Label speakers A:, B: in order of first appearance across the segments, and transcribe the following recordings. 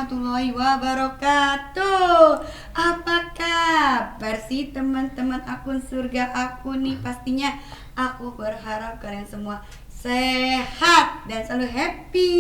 A: warahmatullahi wabarakatuh. Apa kabar sih teman-teman akun surga aku nih? Pastinya aku berharap kalian semua sehat dan selalu happy.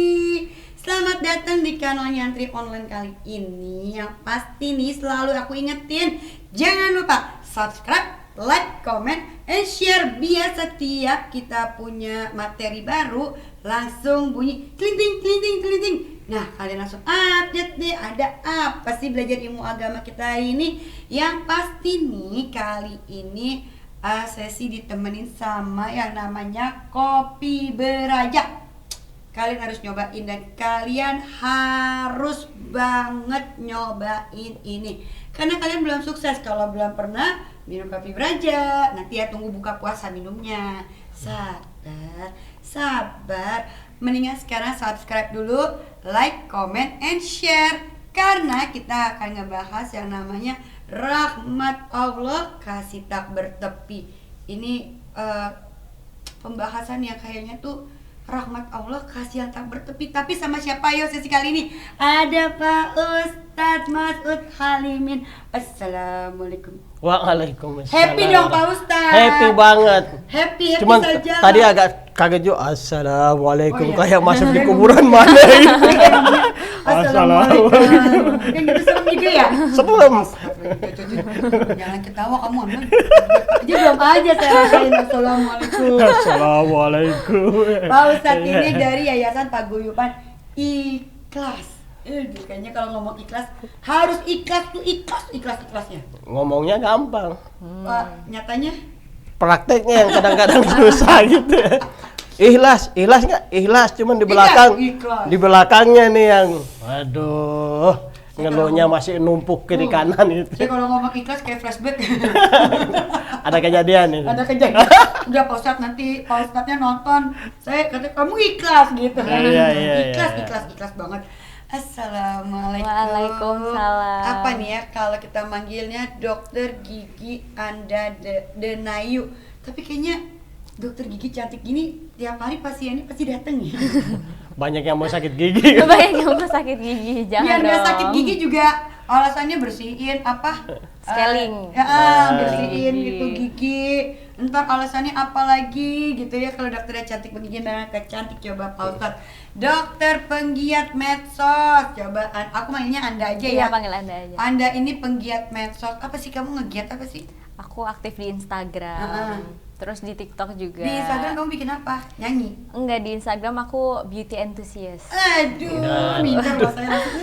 A: Selamat datang di kanal Nyantri Online kali ini. Yang pasti nih selalu aku ingetin, jangan lupa subscribe, like, comment, and share biar setiap kita punya materi baru langsung bunyi klinting klinting klinting. Nah, kalian langsung update deh ada apa sih belajar ilmu agama kita ini. Yang pasti nih kali ini sesi ditemenin sama yang namanya Kopi Beraja. Kalian harus nyobain dan kalian harus banget nyobain ini. Karena kalian belum sukses kalau belum pernah minum kopi Beraja. Nanti ya tunggu buka puasa minumnya. Sabar. Mendingan sekarang subscribe dulu, like, comment, and share. Karena kita akan ngebahas yang namanya rahmat Allah kasih tak bertepi. Ini pembahasan yang kayaknya tuh rahmat Allah kasih yang tak bertepi. Tapi sama siapa yo sesi kali ini? Ada Pak Ustadz Mas'ud Halimin. Assalamualaikum.
B: Waalaikumsalam.
A: Happy dong Pak Ustadz.
B: Happy banget.
A: Happy
B: Cuman
A: saja.
B: tadi agak kaget juga. Assalamualaikum.
A: Oh, iya.
B: Kayak masuk di kuburan mana ini?
A: Assalamualaikum. Yang gitu serem juga ya?
B: Sebelum.
A: Jangan ketawa kamu aman. Aja belum aja saya rasain. Assalamualaikum.
B: Assalamualaikum.
A: Pak Ustadz ini dari Yayasan Paguyuban Ikhlas. Kayaknya kalau ngomong ikhlas harus ikhlas tuh ikhlasnya.
B: Ngomongnya gampang.
A: Nyatanya
B: Prakteknya yang kadang-kadang susah gitu. Ikhlas nggak? Ikhlas, cuman di belakang.
A: Ikhlas.
B: Di belakangnya nih yang waduh, ngeluhnya masih numpuk kiri kanan itu.
A: saya kalau ngomong ikhlas kayak flashback.
B: Ada kejadian ini.
A: Ada kejadian. Udah Pak Ustadz nanti Pak Ustadznya nonton. Saya kata kamu ikhlas gitu kan.
B: Iya.
A: Ikhlas banget. Assalamualaikum.
C: Waalaikumsalam.
A: Apa nih ya kalau kita manggilnya Dokter Gigi Anda Denayu. Tapi kayaknya Dokter Gigi cantik gini tiap hari pasiennya pasti dateng ya.
B: Banyak yang mau sakit gigi.
C: Banyak yang mau sakit gigi, jangan
A: Biar nggak
C: dong.
A: sakit gigi juga alasannya bersihin apa?
C: Scaling.
A: Bersihin gitu gigi. Ntar alasannya apa lagi gitu ya kalau dokternya cantik begini cantik. Coba Pak Ustadz, dokter penggiat medsos. Coba aku manggilnya Anda aja ya.
C: Iya, panggil Anda aja.
A: Anda ini penggiat medsos. Apa sih kamu ngegiat apa sih?
C: Aku aktif di Instagram. Terus di TikTok juga.
A: Di Instagram kamu bikin apa? Nyanyi?
C: Enggak, di Instagram aku beauty enthusiast.
A: Aduh, minder loh saya langsung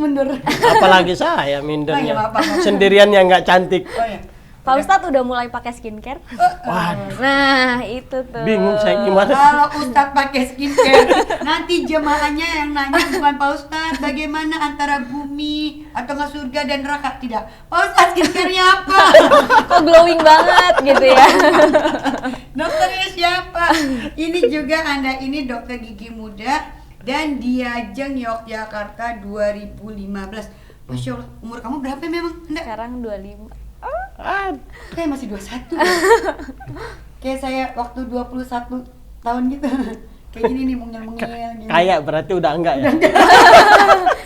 A: mundur.
B: Apalagi saya mindernya.
A: Oh, iya, maaf.
B: Sendirian yang nggak cantik.
A: Oh ya.
C: Pak Ustadz udah mulai pakai skincare?
B: Waduh.
C: Nah, itu tuh.
B: Bingung saya gimana.
A: Kalau Ustadz pakai skincare, nanti jemaahnya yang nanya bukan Pak Ustadz bagaimana antara bumi atau nggak surga dan neraka. Tidak, Pak Ustadz skincare-nya apa?
C: Kok glowing banget gitu ya.
A: Dokternya siapa? Ini juga Anda ini dokter gigi muda dan Diajeng Yogyakarta 2015. Masya Allah, umur kamu berapa memang Anda?
C: Sekarang 25.
A: Kayak masih 21 ya? Kayak saya waktu 21 tahun gitu. Kayak gini nih mungil-mungil gitu.
B: Kayak berarti udah enggak ya?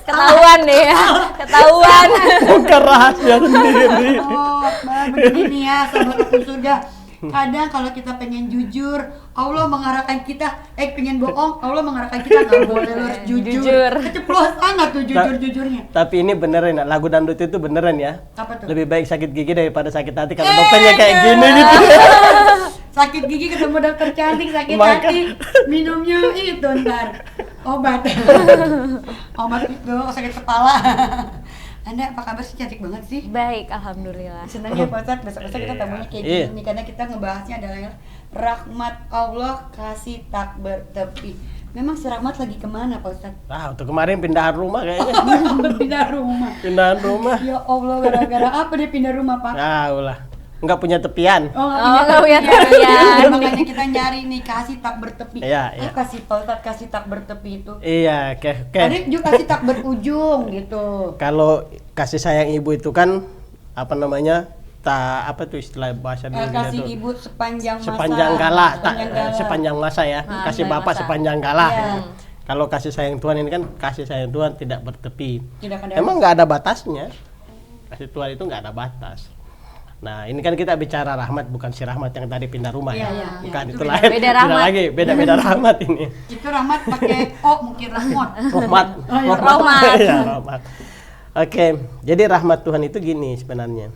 C: Ketahuan deh ya. Ketahuan.
B: Bukan rahasia sendiri.
A: Oh, begini ya sahabat aku surga. Kadang kalau kita pengen jujur, Allah mengarahkan kita, pengen bohong, Allah mengarahkan kita nggak boleh lu harus jujur. Keceplosan nggak tuh jujur-jujurnya.
B: Tapi ini beneran ya, lagu dangdut itu beneran ya.
A: Apa tuh?
B: Lebih baik sakit gigi daripada sakit hati kalau dokternya kayak gini gitu.
A: Sakit gigi ketemu dokter cantik, sakit
B: Maka-
A: hati minumnya itu ntar obat. Obat itu sakit kepala. Anda apa kabar sih, cantik banget sih?
C: Baik, alhamdulillah.
A: Senang ya Pak Ustadz, besok-besok kita temunya kayak
B: Iya.
A: gini karena kita ngebahasnya adalah rahmat Allah kasih tak bertepi. Memang si rahmat lagi kemana Pak Ustadz?
B: Untuk kemarin pindahan rumah kayaknya.
A: Pindah rumah.
B: Pindahan rumah.
A: Ya Allah, gara-gara apa dia pindah rumah Pak?
B: Ulah. Nggak punya tepian.
C: nggak punya
A: tepian.
C: tepian.
A: Makanya kita nyari nih kasih tak bertepi.
B: Iya.
A: Apa sih Pak Ustadz kasih tak bertepi itu?
B: Iya,
A: Ada juga kasih tak berujung gitu.
B: kalau kasih sayang ibu itu kan apa namanya? Apa tuh istilah bahasa Indonesia
A: Kasih
B: tuh?
A: ibu sepanjang masa.
B: Sepanjang kala,
A: Sepanjang kala.
B: sepanjang masa ya. Kasih
C: sepanjang
B: bapak
C: masa.
B: sepanjang kala.
A: Iya.
B: Kalau kasih sayang Tuhan ini kan kasih sayang Tuhan tidak bertepi.
A: Tidak ada.
B: Emang nggak ada batasnya. Kasih Tuhan itu nggak ada batas. Nah ini kan kita bicara rahmat, bukan si rahmat yang tadi pindah rumah
A: Iya,
B: ya.
A: iya,
B: Bukan
A: iya,
B: itu
A: itu
B: lain.
C: beda rahmat.
B: Lagi beda rahmat ini.
A: Itu rahmat pakai O mungkin rahmat.
B: Rahmat.
A: Oh, iya,
C: rahmat.
B: Ya, rahmat. Oke, jadi rahmat Tuhan itu gini sebenarnya.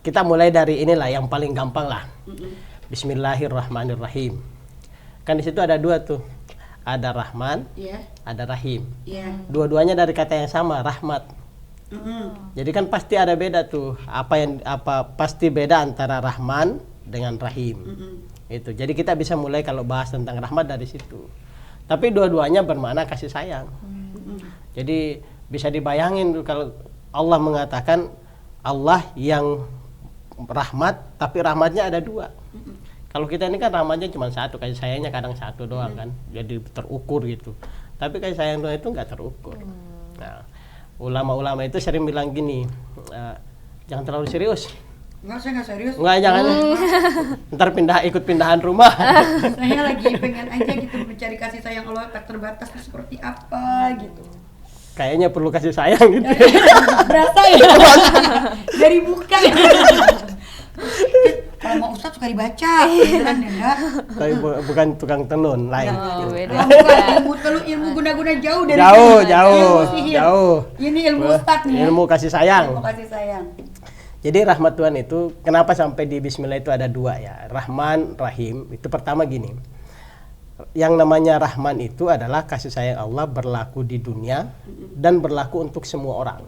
B: Kita mulai dari inilah yang paling gampang lah. Bismillahirrahmanirrahim. Kan di situ ada dua tuh, ada Rahman,
A: Iya.
B: ada Rahim.
A: Iya.
B: Dua-duanya dari kata yang sama, rahmat. Jadi kan pasti ada beda tuh, pasti beda antara Rahman dengan Rahim. Itu. Jadi kita bisa mulai kalau bahas tentang rahmat dari situ. Tapi dua-duanya bermakna kasih sayang. Jadi bisa dibayangin tuh kalau Allah mengatakan Allah yang rahmat, tapi rahmatnya ada dua. Kalau kita ini kan rahmatnya cuma satu, kasih sayangnya kadang satu doang kan, jadi terukur gitu. Tapi kasih sayang Tuhan itu nggak terukur. Nah, ulama-ulama itu sering bilang gini, jangan terlalu serius.
A: Enggak, saya nggak serius.
B: Enggak, jangan. Ntar ikut pindahan rumah.
A: Saya lagi pengen aja gitu mencari kasih sayang Allah tak terbatas itu seperti apa gitu.
B: Kayaknya perlu kasih sayang gitu.
A: Berasa ya? Dari muka. Kalau mau Ustadz suka dibaca, beneran ya?
B: Tapi bukan tukang tenun, lain.
C: Oh, beda.
A: Kalau bukan ilmu guna-guna jauh dari
B: Jauh,
A: sini.
B: jauh,
A: Ilmu sihir.
B: jauh.
A: Ini ilmu Ustadz nih.
B: Ilmu kasih sayang.
A: Ilmu kasih sayang.
B: Jadi rahmat Tuhan itu, kenapa sampai di Bismillah itu ada dua ya, Rahman, Rahim. Itu pertama gini, yang namanya Rahman itu adalah kasih sayang Allah berlaku di dunia dan berlaku untuk semua orang.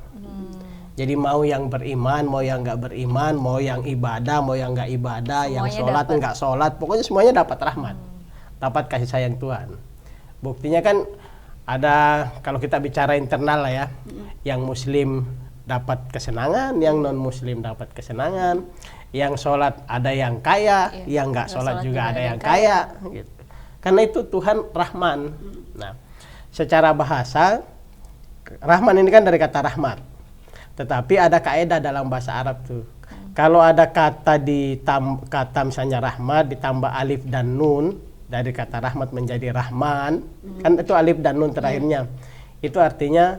B: Jadi mau yang beriman, mau yang nggak beriman, mau yang ibadah, mau yang nggak ibadah,
C: Semuanya
B: yang sholat,
C: dapat.
B: nggak sholat, pokoknya semuanya dapat rahmat, dapat kasih sayang Tuhan. Buktinya kan ada, kalau kita bicara internal lah ya, yang Muslim dapat kesenangan, yang non Muslim dapat kesenangan, yang sholat ada yang kaya, yang nggak sholat juga ada yang kaya, gitu. Karena itu Tuhan Rahman. Nah, secara bahasa Rahman ini kan dari kata rahmat. Tetapi ada kaidah dalam bahasa Arab tuh. Kalau ada kata kata misalnya rahmat ditambah alif dan nun, dari kata rahmat menjadi rahman, kan itu alif dan nun terakhirnya. Itu artinya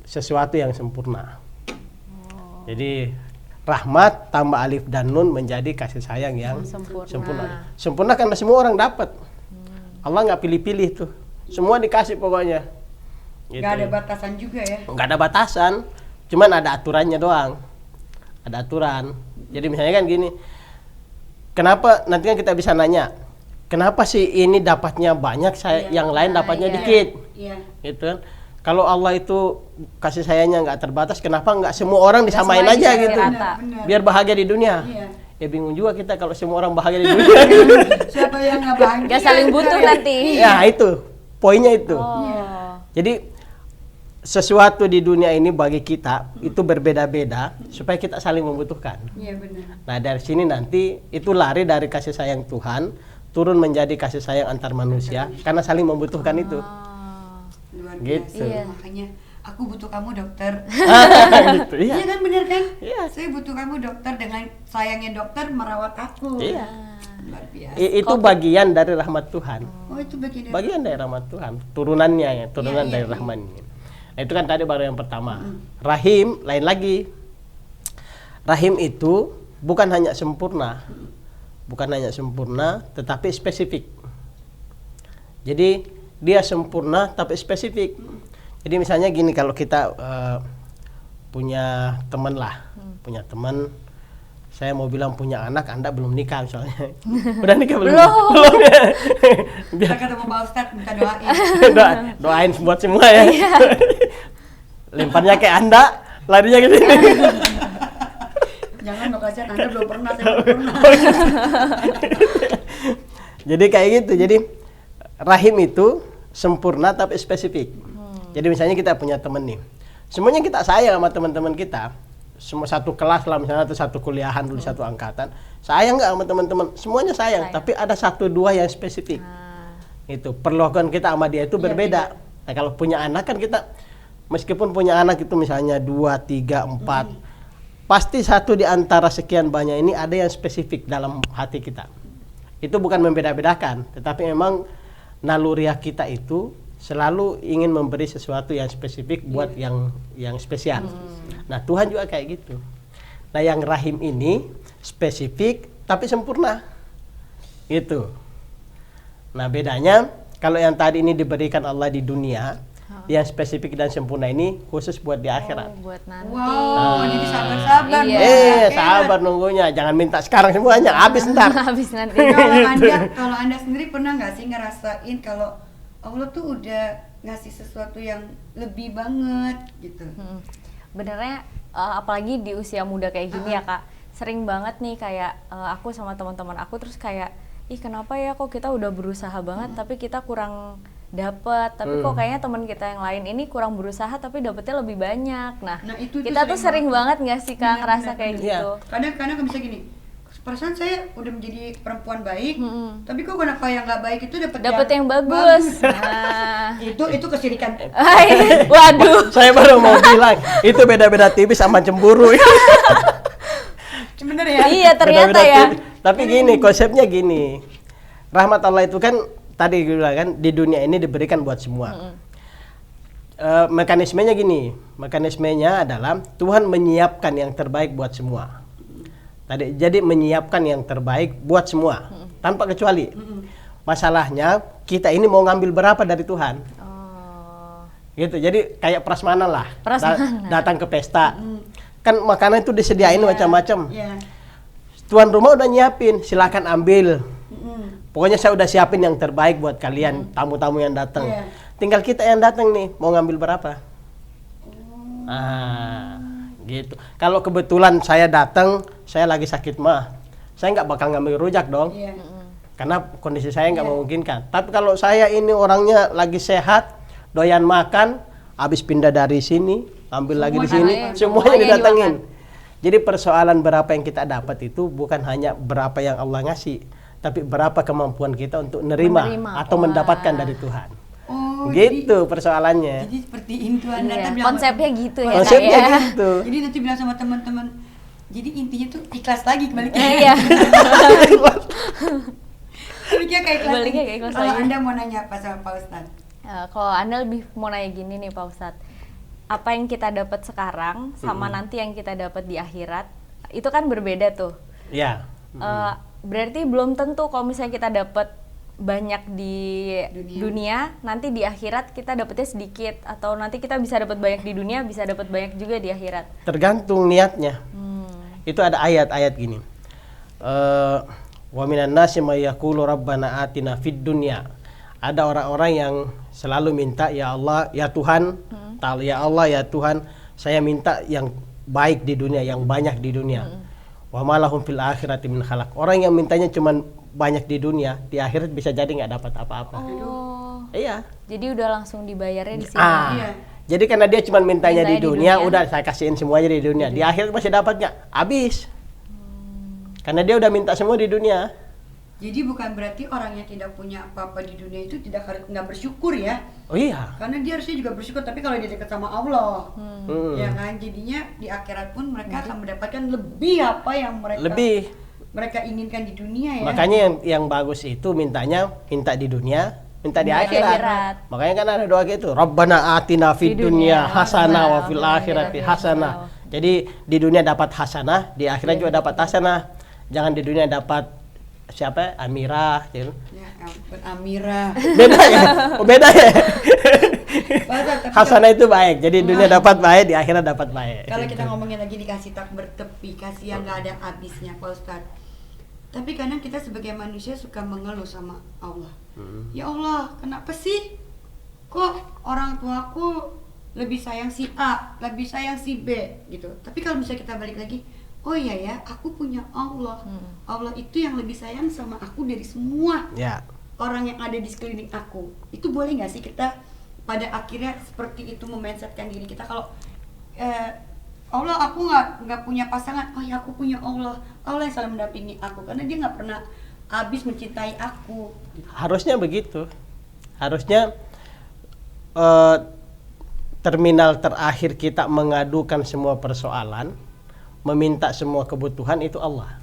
B: sesuatu yang sempurna. Jadi rahmat tambah alif dan nun menjadi kasih sayang yang sempurna. Sempurna karena semua orang dapat. Allah nggak pilih-pilih tuh. Semua dikasih pokoknya. Gitu.
A: Gak ada batasan juga ya?
B: Nggak ada batasan. Cuman ada aturannya doang. Ada aturan. Jadi misalnya kan gini, kenapa nanti kan kita bisa nanya, kenapa sih ini dapatnya banyak, yang lain dapatnya dikit?
A: Iya.
B: Gitu kan. Kalau Allah itu kasih sayangnya nggak terbatas, kenapa nggak semua orang disamain
C: Semuanya
B: aja
C: dikasih
B: gitu?
C: rata.
B: Biar bahagia di dunia.
A: Iya.
B: Ya bingung juga kita kalau semua orang bahagia di dunia.
A: Siapa yang nggak bahagia?
C: Gak saling butuh nanti.
B: Ya itu, poinnya itu.
C: Oh.
B: Jadi sesuatu di dunia ini bagi kita itu berbeda-beda supaya kita saling membutuhkan.
A: Iya benar.
B: Nah dari sini nanti itu lari dari kasih sayang Tuhan turun menjadi kasih sayang antar manusia karena saling membutuhkan itu.
A: Luar
B: Gitu.
A: biasa.
C: Iya.
A: Makanya aku butuh kamu dokter.
B: Gitu, iya.
A: Iya kan benar kan?
B: Iya.
A: Saya butuh kamu dokter, dengan sayangnya dokter merawat aku.
B: Iya.
A: Luar biasa.
B: Itu bagian dari rahmat Tuhan.
A: Oh itu bagian dari.
B: Bagian dari rahmat Tuhan, turunannya ya, turunan
A: Iya,
B: dari
A: iya.
B: Rahman ini. Nah, itu kan tadi baru yang pertama. Rahim lain lagi. Rahim itu bukan hanya sempurna. Bukan hanya sempurna tetapi spesifik. Jadi dia sempurna tapi spesifik. Jadi misalnya gini, kalau kita punya teman lah, punya teman, saya mau bilang punya anak, Anda belum nikah misalnya. Udah nikah belum? Belum ya.
A: Kita ketemu Pak Ustadz minta doain.
B: Doain buat semua ya. Lemparnya kayak Anda, larinya ke sini.
A: Jangan dong, kasihan Anda belum pernah, saya belum pernah.
B: Jadi kayak gitu. Jadi rahim itu sempurna tapi spesifik. Jadi misalnya kita punya teman nih, semuanya kita sayang sama teman-teman kita. Semua satu kelas lah misalnya, atau satu kuliahan dulu, satu angkatan. Sayang nggak sama teman-teman? Semuanya sayang, tapi ada satu dua yang spesifik. Itu perlakuan kita sama dia itu berbeda. Nah kalau punya anak kan kita, meskipun punya anak itu misalnya 2, 3, 4, pasti satu di antara sekian banyak ini ada yang spesifik dalam hati kita. Itu bukan membeda-bedakan, tetapi memang naluriah kita itu selalu ingin memberi sesuatu yang spesifik buat yang spesial. Nah, Tuhan juga kayak gitu. Nah, yang Rahim ini spesifik tapi sempurna. Gitu. Nah, bedanya kalau yang tadi ini diberikan Allah di dunia, yang spesifik dan sempurna ini khusus buat di akhirat.
C: Buat nanti.
A: Wow, jadi sabar-sabar.
C: Iya.
B: Sabar nunggunya, jangan minta sekarang semuanya, habis ntar.
C: Habis nanti.
A: Kalau anda sendiri pernah nggak sih ngerasain kalau Allah tuh udah ngasih sesuatu yang lebih banget gitu?
C: Benernya apalagi di usia muda kayak gini ya Kak, sering banget nih kayak aku sama teman-teman aku terus kayak, ih kenapa ya kok kita udah berusaha banget tapi kita kurang dapat, tapi kok kayaknya teman kita yang lain ini kurang berusaha tapi dapetnya lebih banyak. Nah
A: itu
C: kita tuh sering banget nggak sih Kak ngerasa kayak gitu?
A: Kadang-kadang kan bisa gini, perasaan saya udah menjadi perempuan baik, tapi kok kenapa yang nggak baik itu dapat
C: yang bagus. Nah
A: itu kesirikan.
C: Waduh.
B: Saya baru mau bilang, itu beda-beda tipis sama cemburu.
A: Bener ya?
C: Iya ternyata
B: Beda-beda
C: ya.
B: tipis. Tapi gini, konsepnya gini. Rahmat Allah itu kan tadi gue bilang kan di dunia ini diberikan buat semua. Mekanismenya gini, mekanismenya adalah Tuhan menyiapkan yang terbaik buat semua. Jadi menyiapkan yang terbaik buat semua tanpa kecuali. Masalahnya kita ini mau ngambil berapa dari Tuhan? Gitu. Jadi kayak prasmanan lah. Datang ke pesta. Kan makanan itu disediain macam-macam. Tuan rumah udah nyiapin, silakan ambil. Pokoknya saya udah siapin yang terbaik buat kalian, tamu-tamu yang datang. Tinggal kita yang datang nih, mau ngambil berapa? Gitu. Kalau kebetulan saya datang, saya lagi sakit mah, saya nggak bakal ngambil rujak dong. Karena kondisi saya nggak memungkinkan. Tapi kalau saya ini orangnya lagi sehat, doyan makan, habis pindah dari sini, ambil lagi di sini, semuanya didatengin. Jadi persoalan berapa yang kita dapat itu bukan hanya berapa yang Allah ngasih, tapi berapa kemampuan kita untuk menerima atau mendapatkan dari Tuhan. Gitu persoalannya.
A: Jadi seperti itu Anda bilang
C: konsepnya gitu ya.
B: Konsepnya gitu.
A: Jadi nanti bilang sama teman-teman, jadi intinya tuh ikhlas lagi kembali ke
C: Iya.
A: Baliknya kayak ikhlas.
C: Baliknya kayak ikhlas
A: Kalau
C: lagi.
A: Anda mau nanya apa sama Pak Ustadz?
C: Kalau Anda lebih mau nanya gini nih Pak Ustadz, apa yang kita dapat sekarang sama nanti yang kita dapat di akhirat itu kan berbeda tuh.
B: Ya.
C: Berarti belum tentu kalau misalnya kita dapat banyak di dunia, nanti di akhirat kita dapetnya sedikit, atau nanti kita bisa dapat banyak di dunia, bisa dapat banyak juga di akhirat.
B: Tergantung niatnya. Itu ada ayat-ayat gini. Wa minan nasi may yaqulu rabbana atina fid dunya. Ada orang-orang yang selalu minta, ya Allah, ya Tuhan, ya Allah, ya Tuhan, saya minta yang baik di dunia, yang banyak di dunia. Wa malahum fil akhirati min khalaq. Orang yang mintanya cuman banyak di dunia, di akhirat bisa jadi nggak dapat apa-apa. Iya.
C: Jadi udah langsung dibayarnya di sini.
A: Iya.
B: Jadi karena dia cuma mintanya di dunia, udah saya kasihin semuanya di dunia. Di akhirat masih dapat nggak? Habis. Karena dia udah minta semua di dunia.
A: Jadi bukan berarti orang yang tidak punya apa-apa di dunia itu nggak bersyukur ya?
B: Oh iya.
A: Karena dia harusnya juga bersyukur, tapi kalau dia dekat sama Allah, ya kan, jadinya di akhirat pun mereka akan mendapatkan lebih apa yang mereka inginkan di dunia ya.
B: Makanya yang bagus itu minta di dunia, minta di akhirat. Makanya kan ada doa gitu, Rabbana atina fid dunya hasanah wa fil akhirati hasanah. Jadi di dunia dapat hasanah, di akhirat juga dapat hasanah. Jangan di dunia dapat siapa? Amirah gitu.
A: Ya ampun, Amirah.
B: Beda ya? Oh, beda ya? Hasanah itu baik, jadi dunia dapat baik, di akhirat dapat baik.
A: Kalau kita ngomongin lagi dikasih tak bertepi, kasih yang nggak ada habisnya Pak Ustadz. Tapi kadang kita sebagai manusia suka mengeluh sama Allah. Ya Allah, kenapa sih kok orang tuaku lebih sayang si A, lebih sayang si B gitu. Tapi kalau misalnya kita balik lagi, oh iya ya, aku punya Allah. Allah itu yang lebih sayang sama aku dari semua orang yang ada di sekeliling aku. Itu boleh nggak sih kita pada akhirnya seperti itu memindsetkan diri kita kalau Allah, aku nggak punya pasangan, oh ya aku punya Allah. Allah yang selalu mendampingi aku karena dia nggak pernah habis mencintai aku.
B: Harusnya begitu. Harusnya terminal terakhir kita mengadukan semua persoalan, meminta semua kebutuhan itu Allah.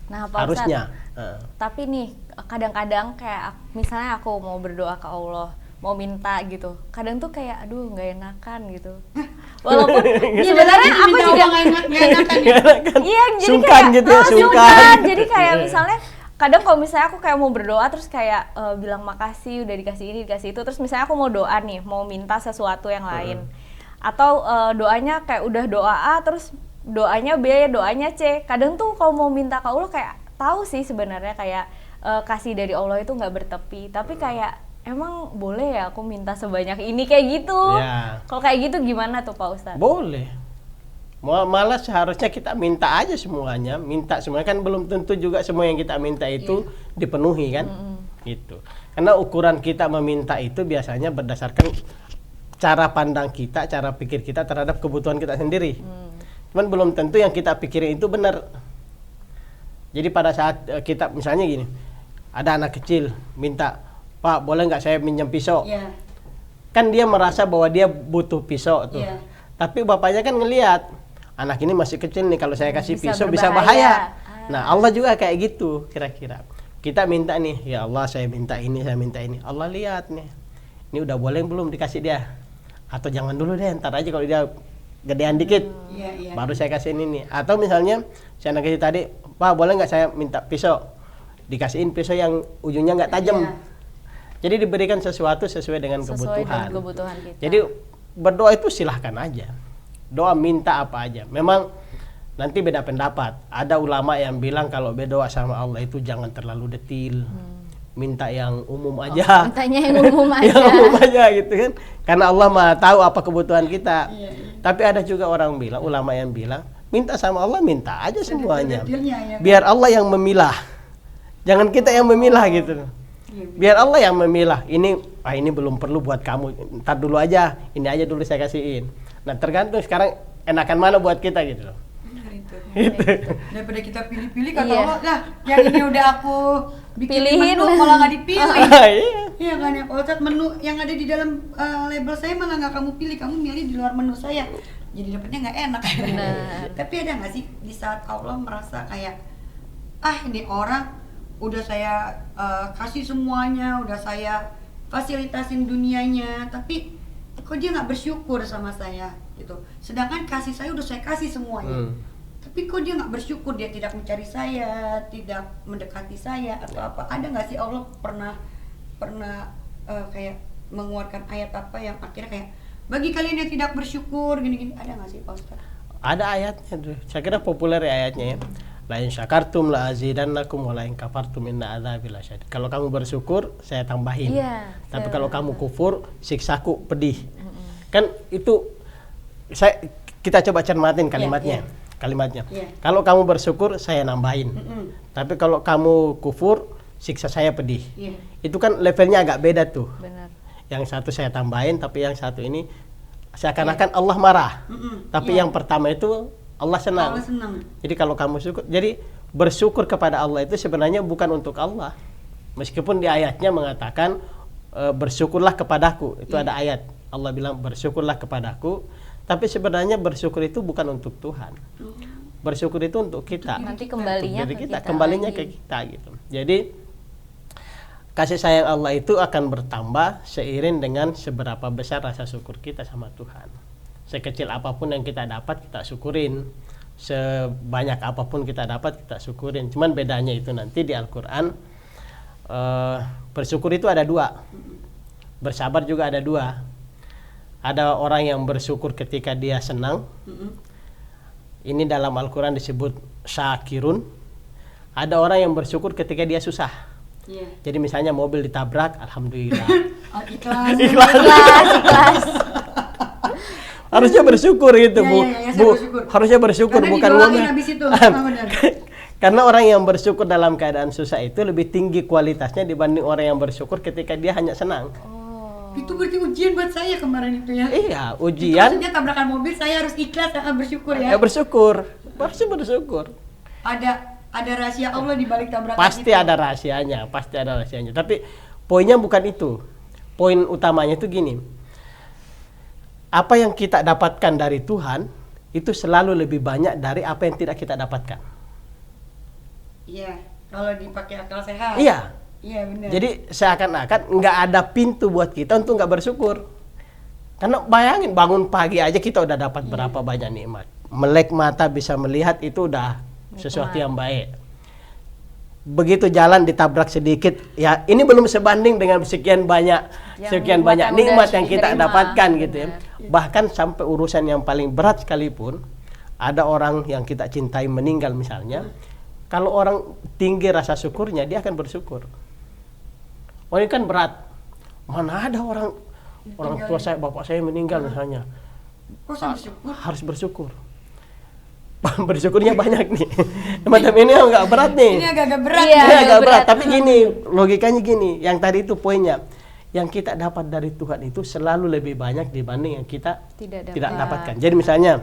C: Nah, Pak
B: harusnya.
C: Ustadz, tapi nih kadang-kadang kayak misalnya aku mau berdoa ke Allah, mau minta gitu, kadang tuh kayak aduh nggak enakan gitu. Walaupun sebenarnya aku juga
A: nggak enakan ya.
C: iya, jadi
B: Sungkan
C: kayak
B: gitu ya, sungkan.
C: sungkan. Jadi kayak misalnya kadang kalau misalnya aku kayak mau berdoa terus kayak bilang makasih udah dikasih ini dikasih itu, terus misalnya aku mau doa nih, mau minta sesuatu yang lain, atau doanya kayak udah doa A terus doanya B, doanya C. Kadang tuh kalau mau minta ke Allah kayak tahu sih sebenarnya kayak kasih dari Allah itu nggak bertepi, tapi kayak emang boleh ya aku minta sebanyak ini kayak gitu.
B: Ya.
C: Kalau kayak gitu gimana tuh Pak Ustadz?
B: Boleh. Malah seharusnya kita minta aja semuanya, minta semuanya, kan belum tentu juga semua yang kita minta itu dipenuhi kan, gitu. Karena ukuran kita meminta itu biasanya berdasarkan cara pandang kita, cara pikir kita terhadap kebutuhan kita sendiri. Cuman belum tentu yang kita pikirin itu benar. Jadi pada saat kita misalnya gini, ada anak kecil minta, Pak boleh nggak saya minjem pisau?
A: Iya.
B: Kan dia merasa bahwa dia butuh pisau tuh.
A: Iya.
B: Tapi bapaknya kan ngelihat anak ini masih kecil nih, kalau saya kasih
C: Bisa
B: pisau bisa
C: berbahaya.
B: bahaya. Nah Allah juga kayak gitu kira-kira. Kita minta nih, ya Allah saya minta ini, saya minta ini. Allah lihat nih, ini udah boleh belum dikasih dia? Atau jangan dulu deh, ntar aja kalau dia gedean dikit,
A: Iya.
B: baru saya kasih ini. Atau misalnya si anak kecil tadi, Pak boleh nggak saya minta pisau? Dikasihin pisau yang ujungnya nggak tajam.
A: Iya.
B: Jadi diberikan sesuatu sesuai dengan
C: Sesuai
B: kebutuhan.
C: dengan kebutuhan kita.
B: Jadi berdoa itu silahkan aja. Doa minta apa aja. Memang nanti beda pendapat. Ada ulama yang bilang kalau berdoa sama Allah itu jangan terlalu detil. Minta yang umum aja.
C: Mintanya yang umum aja.
B: Yang umum aja gitu kan. Karena Allah Maha tahu apa kebutuhan kita.
A: Iya.
B: Tapi ada juga orang bilang, ulama yang bilang, minta sama Allah minta aja semuanya.
A: Detil-detilnya ya.
B: Biar Allah yang memilah. Jangan kita yang memilah gitu. Biar Allah yang memilah. Ini belum perlu buat kamu. Ntar dulu aja. Ini aja dulu saya kasihin. Nah tergantung sekarang enakan mana buat kita gitu loh.
A: Benar itu.
B: Gitu.
A: Daripada kita pilih-pilih kata
C: Iya.
A: Allah, lah yang ini udah aku bikin
C: Pilihin
A: menu
C: lah.
A: malah nggak dipilih.
B: Iya.
A: Iya kan ya, kalau Ustadz, menu yang ada di dalam label saya malah nggak kamu pilih, kamu milih di luar menu saya. Jadi dapetnya nggak enak.
C: Benar.
A: Tapi ada nggak sih di saat Allah merasa kayak, ini orang udah saya kasih semuanya, udah saya fasilitasin dunianya, tapi kok dia nggak bersyukur sama saya gitu. Sedangkan kasih saya udah saya kasih semuanya. Tapi kok dia nggak bersyukur, dia tidak mencari saya, tidak mendekati saya atau apa? Ada nggak sih Allah pernah kayak mengeluarkan ayat apa yang akhirnya kayak bagi kalian yang tidak bersyukur gini-gini, ada nggak sih Pak Ustadz?
B: Ada ayatnya tuh. Saya kira populer ya ayatnya ya. La in syakartum la azidannakum wa la in kafartum inna adzabi lasyadid. Kalau kamu bersyukur, saya tambahin.
C: Iya,
B: Tapi kalau kamu kufur, siksaku pedih. Kan itu kita coba cermatin kalimatnya. Kalimatnya.
A: Iya.
B: Kalau kamu bersyukur, saya nambahin. Tapi kalau kamu kufur, siksa saya pedih.
A: Iya.
B: Itu kan levelnya agak beda tuh.
C: Benar.
B: Yang satu saya tambahin, tapi yang satu ini seakan-akan Allah marah. Tapi yang pertama itu Allah senang.
A: Allah senang.
B: Jadi kalau kamu syukur, jadi bersyukur kepada Allah itu sebenarnya bukan untuk Allah. Meskipun di ayatnya mengatakan bersyukurlah kepadaku, itu ada ayat Allah bilang bersyukurlah kepadaku, tapi sebenarnya bersyukur itu bukan untuk Tuhan. Bersyukur itu untuk kita.
C: Nanti kembalinya
B: Jadi
C: ke
B: kita
C: kita
B: kembalinya
C: lagi.
B: ke kita gitu. Jadi kasih sayang Allah itu akan bertambah seiring dengan seberapa besar rasa syukur kita sama Tuhan. Sekecil apapun yang kita dapat, kita syukurin. Sebanyak apapun kita dapat, kita syukurin. Cuman bedanya itu nanti di Al-Quran, bersyukur itu ada dua. Bersabar juga ada dua. Ada orang yang bersyukur ketika dia senang. Ini dalam Al-Quran disebut syakirun. Ada orang yang bersyukur ketika dia susah.
A: Iya.
B: Jadi misalnya mobil ditabrak, alhamdulillah.
A: Oh, ikhlas.
C: Ikhlas.
B: Harusnya bersyukur gitu,
A: Iya,
B: Bu.
A: iya, iya, saya
B: Bu,
A: bersyukur.
B: harusnya bersyukur
A: Karena
B: bukan
A: didoain
B: ngomel.
A: habis itu. Benar.
B: Karena orang yang bersyukur dalam keadaan susah itu lebih tinggi kualitasnya dibanding orang yang bersyukur ketika dia hanya senang.
A: Itu berarti ujian buat saya kemarin itu ya.
B: Iya,
A: Itu
B: ujian.
A: maksudnya tabrakan mobil, saya harus ikhlas dan bersyukur ya.
B: Ya bersyukur, pasti bersyukur.
A: Ada rahasia Allah di balik tabrakan
B: Pasti
A: itu.
B: ada rahasianya, pasti ada rahasianya. Tapi poinnya bukan itu. Poin utamanya itu gini. Apa yang kita dapatkan dari Tuhan itu selalu lebih banyak dari apa yang tidak kita dapatkan.
A: Iya, kalau dipakai akal sehat.
B: Iya.
A: Iya benar.
B: Jadi seakan-akan nggak ada pintu buat kita untuk nggak bersyukur. Karena bayangin bangun pagi aja kita udah dapat berapa banyak nikmat. Melek mata bisa melihat itu udah sesuatu yang baik. Begitu jalan ditabrak sedikit, ya ini belum sebanding dengan sekian banyak nikmat yang kita dapatkan gitu ya. Bahkan sampai urusan yang paling berat sekalipun, ada orang yang kita cintai meninggal misalnya, kalau orang tinggi rasa syukurnya dia akan bersyukur. Oh ini kan berat. Mana ada orang tua saya, bapak saya meninggal misalnya.
A: Kok saya bersyukur?
B: Harus bersyukur. Bersyukurnya banyak nih. Macam ini agak berat nih.
A: Ini agak berat.
C: Iya,
B: Ini agak
C: agak
B: berat.
C: berat.
B: Tapi gini, logikanya gini. Yang tadi itu poinnya. Yang kita dapat dari Tuhan itu selalu lebih banyak dibanding yang kita tidak dapatkan. Jadi misalnya,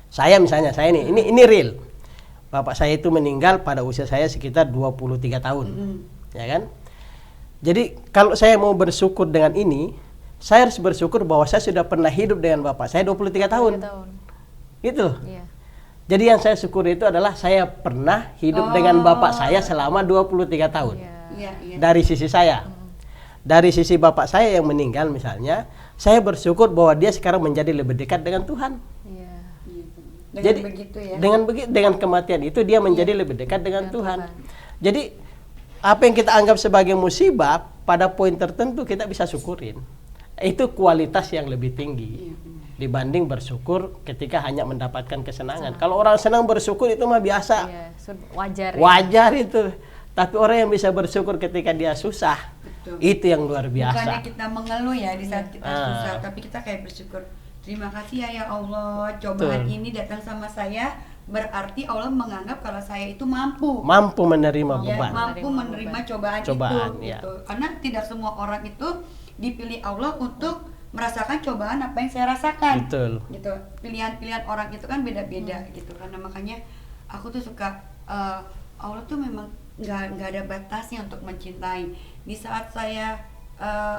B: saya nih, ini real. Bapak saya itu meninggal pada usia saya sekitar 23 tahun. Ya kan? Jadi kalau saya mau bersyukur dengan ini, saya harus bersyukur bahwa saya sudah pernah hidup dengan bapak saya 23 tahun. Gitu.
C: Iya.
B: Jadi yang saya syukuri itu adalah saya pernah hidup dengan bapak saya selama 23 tahun.
A: Iya.
B: Dari sisi saya. Dari sisi bapak saya yang meninggal misalnya, saya bersyukur bahwa dia sekarang menjadi lebih dekat dengan Tuhan.
C: Iya.
A: Dengan
B: Jadi
A: begitu ya.
B: dengan kematian itu dia menjadi lebih dekat dengan Tuhan. Jadi apa yang kita anggap sebagai musibah pada poin tertentu kita bisa syukurin. Itu kualitas yang lebih tinggi dibanding bersyukur ketika hanya mendapatkan kesenangan. Kalau orang senang bersyukur itu mah biasa.
C: Iya, wajar.
B: Wajar itu. Tapi orang yang bisa bersyukur ketika dia susah, itu yang luar biasa.
A: Bukannya kita mengeluh ya di saat kita susah, tapi kita kayak bersyukur. Terima kasih ya Allah, cobaan ini datang sama saya, berarti Allah menganggap kalau saya itu mampu
B: Menerima beban.
A: mampu menerima cobaan itu
B: ya.
A: gitu. Karena tidak semua orang itu dipilih Allah untuk merasakan cobaan apa yang saya rasakan.
B: Betul.
A: Gitu. Pilihan-pilihan orang itu kan beda-beda gitu. Karena makanya aku tuh suka Allah tuh memang nggak ada batasnya untuk mencintai. Di saat saya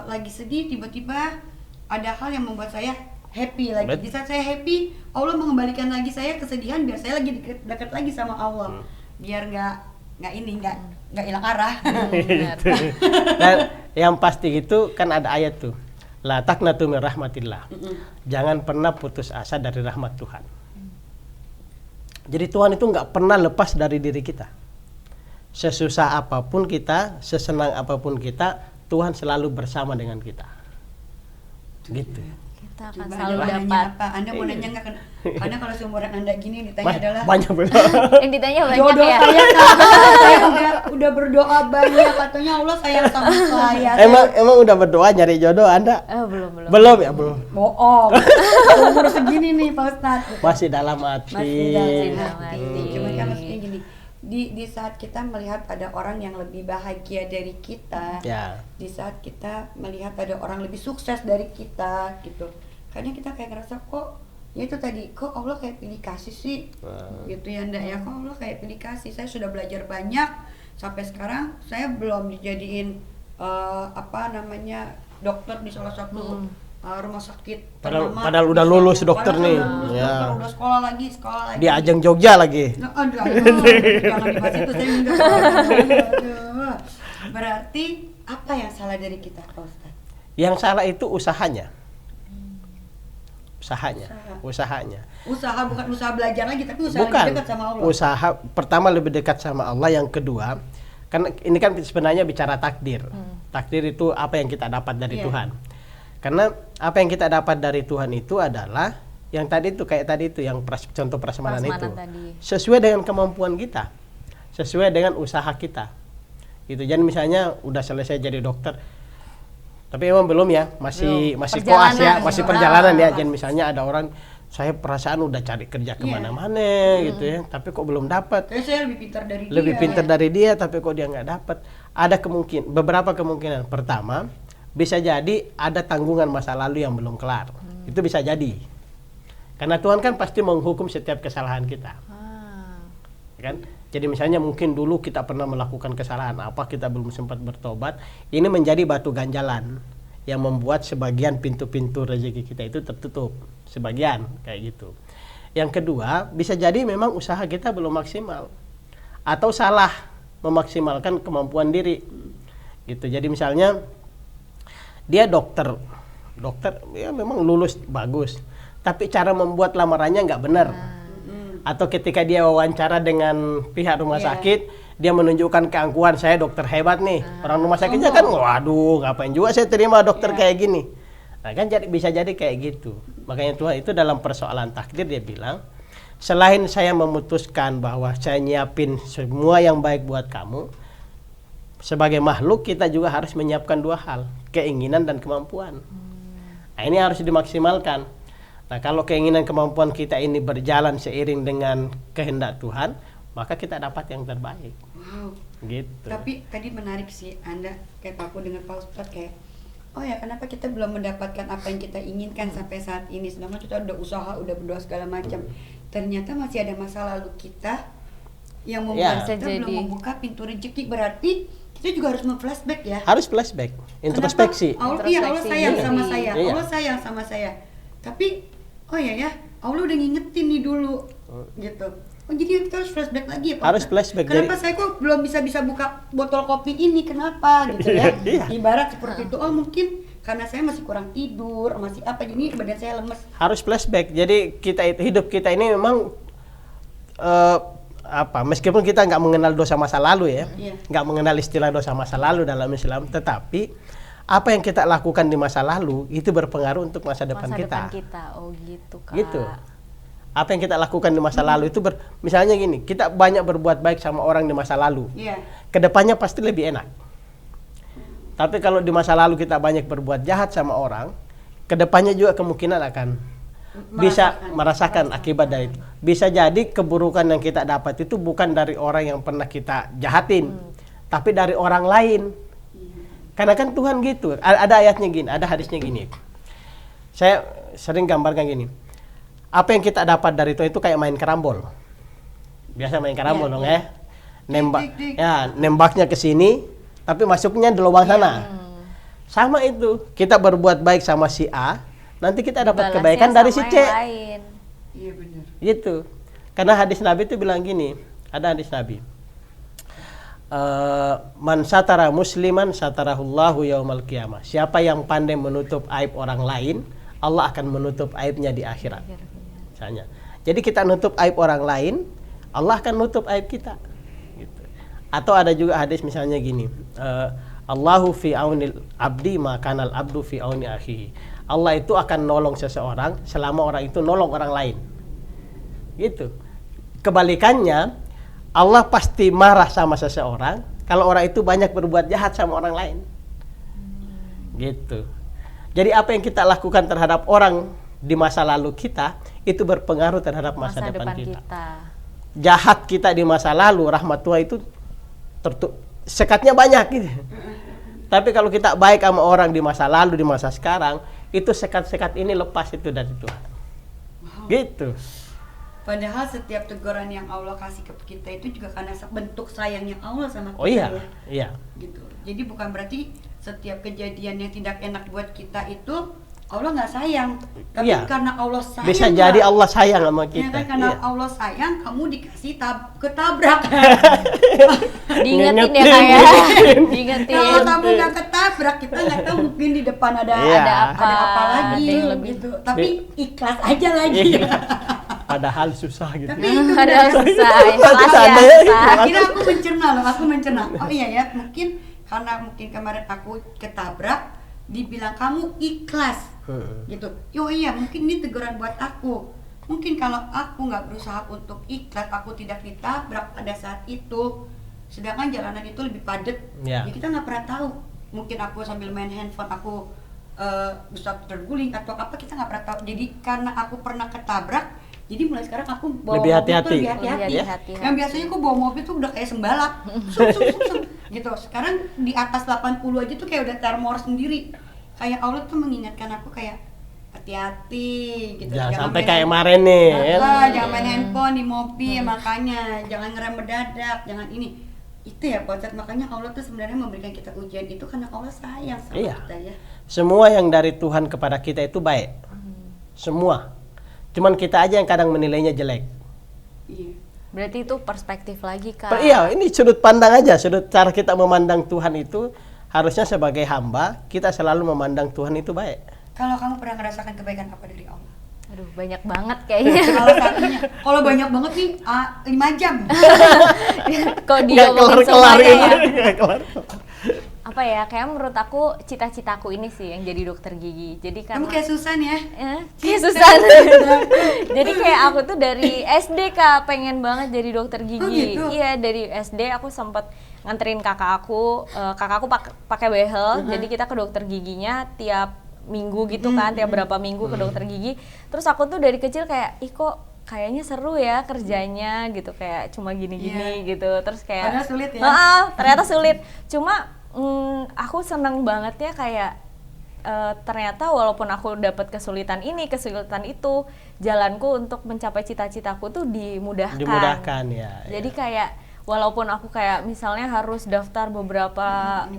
A: lagi sedih, tiba-tiba ada hal yang membuat saya happy lagi. Di saat saya happy, Allah mengembalikan lagi saya kesedihan biar saya lagi dekat lagi sama Allah. Biar nggak hilang arah.
B: Dan yang pasti itu kan ada ayat tuh. La taqnatu min rahmatillah. Jangan pernah putus asa dari rahmat Tuhan. Jadi Tuhan itu nggak pernah lepas dari diri kita. Sesusah apapun kita, sesenang apapun kita, Tuhan selalu bersama dengan kita. Gitu.
C: Kita akan
A: Coba
C: selalu
A: Anda
C: dapat.
A: apa? Anda mau nanya nggak? Karena kalau seumuran Anda gini ditanya adalah
B: Banyak betul.
C: Yang ditanya banyak
A: jodoh
C: ya.
A: saya udah berdoa banyak, katanya Allah sayang sama saya.
B: Emang udah berdoa nyari jodoh Anda?
C: Belum.
B: Belum ya, belum.
A: Bohong. Umur segini nih Pak Ustadz.
B: Masih dalam hati.
A: Masih dalam hati.
C: hati.
A: Cuman kan maksudnya gini, di saat kita melihat ada orang yang lebih bahagia dari kita,
B: Ya.
A: di saat kita melihat ada orang lebih sukses dari kita gitu, kadang kita kayak ngerasa kok ya itu tadi, kok Allah kayak pilih kasih sih gitu ya ndak ya, kok Allah kayak pilih kasih. Saya sudah belajar banyak sampai sekarang, saya belum dijadiin dokter di salah satu rumah sakit
B: Padahal udah lulus dokter nih.
A: Ya. Udah sekolah lagi
B: Di Ajeng Jogja lagi.
A: Jangan dibahas itu, saya enggak. Aduh. Berarti apa yang salah dari kita, Pak Ustadz?
B: Yang salah itu usahanya. Usaha
A: Bukan usaha belajar lagi, tapi usaha
B: bukan.
A: lebih dekat sama Allah.
B: Usaha pertama lebih dekat sama Allah, yang kedua kan ini kan sebenarnya bicara takdir. Takdir itu apa yang kita dapat dari Tuhan. Karena apa yang kita dapat dari Tuhan itu adalah yang tadi itu kayak tadi itu yang contoh prasmanan itu.
C: Tadi.
B: Sesuai dengan kemampuan kita. Sesuai dengan usaha kita. Gitu. Jadi misalnya udah selesai jadi dokter, tapi emang belum ya, masih koas ya, masih perjalanan ya. Jadi misalnya ada orang, saya perasaan udah cari kerja kemana-mana gitu ya, tapi kok belum dapat.
A: Saya lebih pintar dari dia.
B: Lebih pintar dari dia, tapi kok dia nggak dapat. Ada beberapa kemungkinan. Pertama, bisa jadi ada tanggungan masa lalu yang belum kelar. Itu bisa jadi. Karena Tuhan kan pasti menghukum setiap kesalahan kita. Kan? Jadi misalnya mungkin dulu kita pernah melakukan kesalahan apa, kita belum sempat bertobat. Ini menjadi batu ganjalan yang membuat sebagian pintu-pintu rezeki kita itu tertutup. Sebagian kayak gitu. Yang kedua, bisa jadi memang usaha kita belum maksimal. atau salah memaksimalkan kemampuan diri. Gitu. Jadi misalnya dia dokter ya memang lulus bagus, tapi cara membuat lamarannya nggak benar. Atau ketika dia wawancara dengan pihak rumah sakit, dia menunjukkan keangkuhan, saya dokter hebat nih. Orang rumah sakitnya kan, waduh, ngapain juga saya terima dokter kayak gini. Nah kan bisa jadi kayak gitu. Makanya Tuhan itu dalam persoalan takdir dia bilang, selain saya memutuskan bahwa saya nyiapin semua yang baik buat kamu, sebagai makhluk kita juga harus menyiapkan dua hal, keinginan dan kemampuan. Nah ini harus dimaksimalkan. Nah kalau keinginan kemampuan kita ini berjalan seiring dengan kehendak Tuhan, maka kita dapat yang terbaik.
A: Wow.
B: Gitu.
A: Tapi tadi menarik sih Anda kayak aku dengan Pak Ustadz kayak, oh ya kenapa kita belum mendapatkan apa yang kita inginkan sampai saat ini, sedangkan kita udah usaha, udah berdoa segala macam. Ternyata masih ada masa lalu kita yang membuat kita belum membuka pintu rezeki. Berarti kita juga harus memflashback ya.
B: Harus flashback, introspeksi.
A: Allah sayang sama saya, Allah sayang sama saya. Tapi oh ya Allah udah ngingetin nih dulu, gitu. Oh jadi kita harus flashback lagi ya Pak?
B: Harus flashback.
A: Kenapa saya kok belum bisa buka botol kopi ini? Kenapa gitu ya? Ibarat seperti itu. Oh mungkin karena saya masih kurang tidur, masih apa? Jadi badan saya lemes.
B: Harus flashback. Jadi hidup kita ini memang meskipun kita nggak mengenal dosa masa lalu ya, nggak mengenal istilah dosa masa lalu dalam Islam, tetapi apa yang kita lakukan di masa lalu itu berpengaruh untuk masa depan kita.
C: Oh gitu Kak.
B: Gitu. Apa yang kita lakukan di masa lalu itu misalnya gini, kita banyak berbuat baik sama orang di masa lalu. Kedepannya pasti lebih enak. Tapi kalau di masa lalu kita banyak berbuat jahat sama orang, kedepannya juga kemungkinan akan bisa merasakan akibat dari itu. Bisa jadi keburukan yang kita dapat itu bukan dari orang yang pernah kita jahatin, tapi dari orang lain. Karena kan Tuhan gitu. Ada ayatnya gini, ada hadisnya gini. Saya sering gambarkan gini. Apa yang kita dapat dari Tuhan itu kayak main karambol. Biasa main karambol dong ya. Nembaknya ke sini, tapi masuknya di lubang sana. Sama itu. Kita berbuat baik sama si A, nanti kita dapat kebaikan dari si C.
A: Iya benar.
B: Gitu. Karena hadis Nabi itu bilang gini, ada hadis Nabi. Man satara musliman satarahullahu yaumal qiyamah. Siapa yang pandai menutup aib orang lain, Allah akan menutup aibnya di akhirat. Misalnya. Jadi kita nutup aib orang lain, Allah akan nutup aib kita. Gitu. Atau ada juga hadis misalnya gini, Allahu fi aunil abdi ma kanal abdu fi auni akhihi. Allah itu akan nolong seseorang selama orang itu nolong orang lain. Gitu. Kebalikannya, Allah pasti marah sama seseorang kalau orang itu banyak berbuat jahat sama orang lain. Gitu. Jadi apa yang kita lakukan terhadap orang di masa lalu kita itu berpengaruh terhadap masa depan kita. Jahat kita di masa lalu, rahmat Tuhan itu sekatnya banyak gitu. Tapi kalau kita baik sama orang di masa lalu, di masa sekarang, itu sekat-sekat ini lepas itu dari Tuhan. Gitu.
A: Padahal setiap teguran yang Allah kasih ke kita itu juga karena bentuk sayangnya Allah sama kita.
B: Oh iya,
A: ya.
B: iya.
A: Gitu. Jadi bukan berarti setiap kejadian yang tidak enak buat kita itu Allah nggak sayang, tapi karena Allah sayang.
B: Bisa jadi Allah sayang sama kita.
A: Ya kan, karena Allah sayang, kamu dikasih ketabrak.
C: Diingetin ya kayak. Diingetin.
A: Kalau kamu nggak ketabrak, kita nggak tahu mungkin di depan ada apa lagi gitu. Tapi ikhlas aja lagi.
B: Padahal susah gitu.
A: Tapi itu
C: padahal susah.
A: Akhirnya aku mencerna. Oh iya ya, mungkin karena kemarin aku ketabrak, dibilang kamu ikhlas. Gitu. Yo iya, mungkin ini teguran buat aku. Mungkin kalau aku nggak berusaha untuk ikhlas, aku tidak ditabrak pada saat itu. Sedangkan jalanan itu lebih padat. Ya kita nggak pernah tahu. Mungkin aku sambil main handphone aku bisa terguling atau apa, kita nggak pernah tahu. Jadi karena aku pernah ketabrak, jadi mulai sekarang aku bawa
B: lebih
A: mobil
B: hati-hati.
A: tuh lebih hati-hati. Yang biasanya aku bawa mobil tuh udah kayak sembalap, gitu. Sekarang di atas 80 aja tuh kayak udah termor sendiri. Kayak Allah tuh mengingatkan aku kayak hati-hati gitu.
B: Jangan sampai kayak kemarin nih.
A: Jangan main handphone di mobil, makanya jangan ngerem mendadak, jangan ini. Itu ya Pak, makanya Allah tuh sebenarnya memberikan kita ujian itu karena Allah sayang sama kita ya.
B: Semua yang dari Tuhan kepada kita itu baik. Semua. Cuman kita aja yang kadang menilainya jelek.
A: Iya.
C: Berarti itu perspektif lagi, Kak.
B: Iya, ini sudut pandang aja, sudut cara kita memandang Tuhan itu harusnya sebagai hamba kita selalu memandang Tuhan itu baik.
A: Kalau kamu pernah merasakan kebaikan apa dari Allah?
C: Aduh, banyak banget kayaknya.
A: Salah satunya, kalau banyak banget nih 5 jam.
C: Kok
B: Nggak
C: diomongin
B: kelar-kelar
C: semuanya
B: ini.
C: ya.
B: Nggak kelar.
C: Apa ya, kayak menurut aku cita-citaku ini sih yang jadi dokter gigi. Jadi
A: Kamu
C: karena
A: kayak Susan ya?
C: kayak Susan. Jadi kayak aku tuh dari SD Kak pengen banget jadi dokter gigi.
A: Oh, gitu?
C: Iya, dari SD aku sempet nganterin kakakku pakai behel. Jadi kita ke dokter giginya tiap minggu gitu kan, tiap berapa minggu ke dokter gigi. Terus aku tuh dari kecil kayak, ih kok kayaknya seru ya kerjanya gitu, kayak cuma gini-gini gitu. Terus kayak
A: Padahal sulit ya?
C: ternyata sulit. Cuma aku seneng banget ya kayak ternyata walaupun aku dapat kesulitan itu, jalanku untuk mencapai cita-citaku tuh dimudahkan.
B: Dimudahkan ya.
C: Jadi kayak walaupun aku kayak misalnya harus daftar beberapa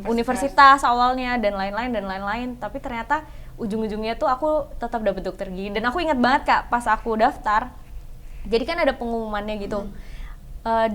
C: universitas awalnya dan lain-lain, tapi ternyata ujung-ujungnya tuh aku tetap dapet dokter gigi. Dan aku ingat banget Kak, pas aku daftar, jadi kan ada pengumumannya gitu.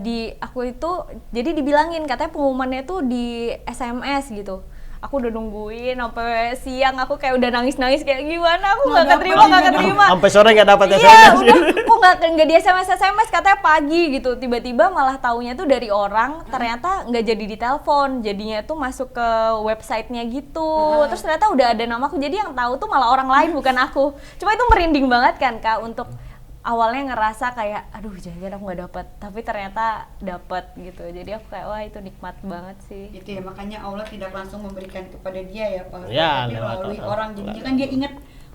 C: Di aku itu jadi dibilangin katanya pengumumannya tuh di SMS gitu. Aku udah nungguin sampai siang, aku kayak udah nangis kayak gimana, aku nggak keterima.
B: Sampai sore nggak dapat
C: Iya,
B: SMS.
C: kok nggak di SMS katanya pagi gitu. Tiba-tiba malah taunya tuh dari orang, ternyata nggak jadi ditelepon, jadinya tuh masuk ke websitenya gitu. Terus ternyata udah ada namaku, jadi yang tahu tuh malah orang lain bukan aku. Cuma itu merinding banget kan Kak, untuk awalnya ngerasa kayak aduh jangan-jangan aku nggak dapet, tapi ternyata dapet gitu. Jadi aku kayak wah itu nikmat banget sih.
A: Itu ya, makanya Allah tidak langsung memberikan kepada dia ya Pak,
B: Ya,
A: tapi
B: lewat
A: melalui
B: orang.
A: orang. Jadinya kan dia ingat,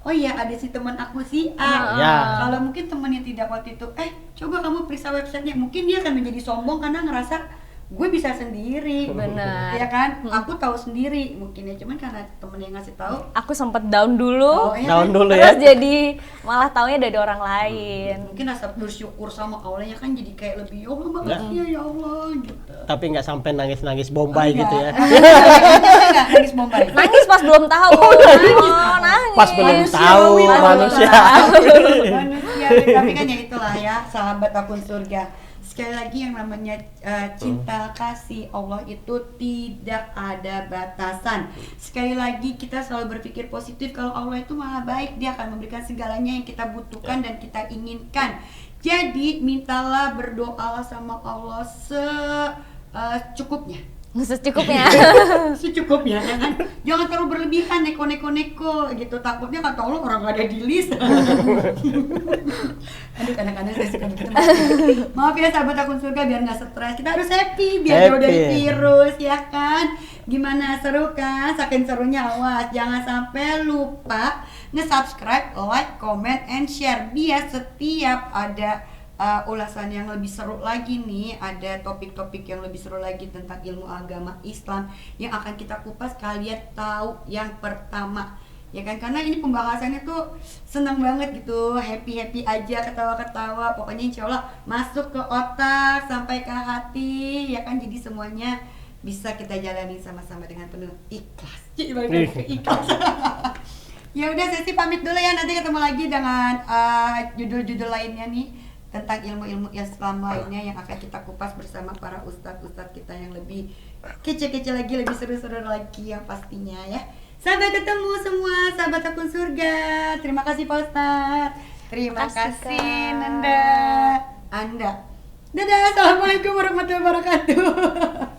A: oh iya ada si teman aku si A.
B: Ya.
A: Kalau mungkin teman yang tidak waktu itu, coba kamu periksa websitenya, mungkin dia akan menjadi sombong karena ngerasa gue bisa sendiri.
C: Benar.
A: Ya kan, aku tahu sendiri mungkin ya, cuman karena temen yang ngasih tahu.
C: Aku sempet down dulu,
A: iya
B: Down
A: kan?
B: dulu
C: terus
B: ya.
C: jadi malah taunya dari orang lain.
A: Mungkin rasa bersyukur sama Allah kan jadi kayak lebih, ya Allah makasih ya Allah gitu.
B: Tapi nggak sampai nangis-nangis Bombay
A: Enggak.
B: gitu ya.
A: Enggak, nangis Bombay.
C: Nangis pas belum tahu. Nangis.
B: Pas belum tahu
A: Pas
B: manusia.
A: Manusia, tapi kan ya itulah ya, sahabat akun surga. Sekali lagi yang namanya cinta kasih Allah itu tidak ada batasan. Sekali lagi kita selalu berpikir positif, kalau Allah itu maha baik, dia akan memberikan segalanya yang kita butuhkan dan kita inginkan. Jadi mintalah, berdoalah sama Allah secukupnya.
C: Secukupnya.
A: Secukupnya, jangan terlalu berlebihan, neko gitu, takutnya kata Allah orang gak ada di list. Aduh, kadang-kadang saya suka begitu. Maaf ya sahabat akun surga, biar nggak stres, kita harus happy biar jauh dari virus ya kan. Gimana, seru kan? Saking serunya, awas jangan sampai lupa nge-subscribe, like, comment, and share biar setiap ada ulasan yang lebih seru lagi nih, ada topik-topik yang lebih seru lagi tentang ilmu agama Islam yang akan kita kupas, kalian tahu yang pertama ya kan, karena ini pembahasannya tuh senang banget gitu, happy aja, ketawa-ketawa, pokoknya insya Allah masuk ke otak sampai ke hati ya kan, jadi semuanya bisa kita jalani sama-sama dengan penuh ikhlas. Ikhlas. Ya udah, saya sih pamit dulu ya, nanti ketemu lagi dengan judul-judul lainnya nih tentang ilmu-ilmu Islam lainnya yang akan kita kupas bersama para ustadz kita yang lebih kece-kece lagi, lebih seru-seru lagi yang pastinya ya. Sampai ketemu semua sahabat akun surga. Terima kasih Pak Ustadz. Terima kasih Nanda. Dadah, assalamualaikum warahmatullahi wabarakatuh.